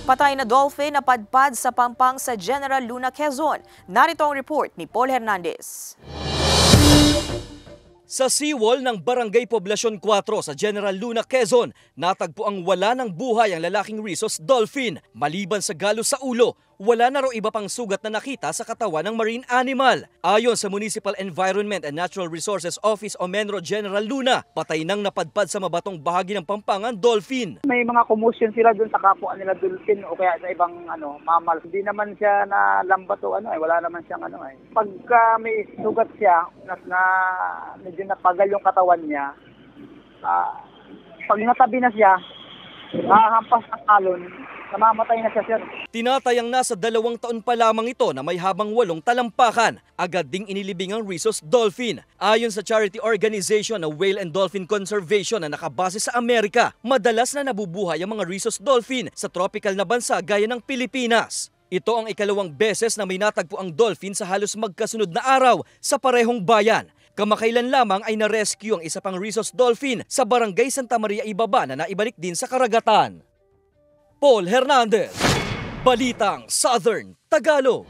Patay na dolphin na padpad sa pampang sa General Luna, Quezon. Narito ang report ni Paul Hernandez. Sa seawall ng Barangay Poblacion 4 sa General Luna, Quezon, natagpo ang wala ng buhay ang lalaking rhesus dolphin. Maliban sa galos sa ulo, wala na raw iba pang sugat na nakita sa katawan ng marine animal. Ayon sa Municipal Environment and Natural Resources Office o MENRO General Luna, patay nang napadpad sa mabatong bahagi ng pampangan dolphin. May mga commotion sila doon sa kapwa nila dolphin o kaya sa ibang mammal. Hindi naman siya na lambat o wala naman siyang Pagka may sugat siya na medyo napagal yung katawan niya, pag natabi na siya, hahampas ng alon, namamatay na siya, sir. Tinatayang nasa 2 taon pa lamang ito na may habang 8 talampakan. Agad ding inilibing ang rhesus dolphin. Ayon sa charity organization na Whale and Dolphin Conservation na nakabase sa Amerika, madalas na nabubuhay ang mga rhesus dolphin sa tropical na bansa gaya ng Pilipinas. Ito ang ikalawang beses na may natagpo ang dolphin sa halos magkasunod na araw sa parehong bayan. Kamakailan lamang ay na-rescue ang isa pang rhesus dolphin sa Barangay Santa Maria Ibaba na naibalik din sa karagatan. Paul Hernandez, Balitang Southern Tagalog.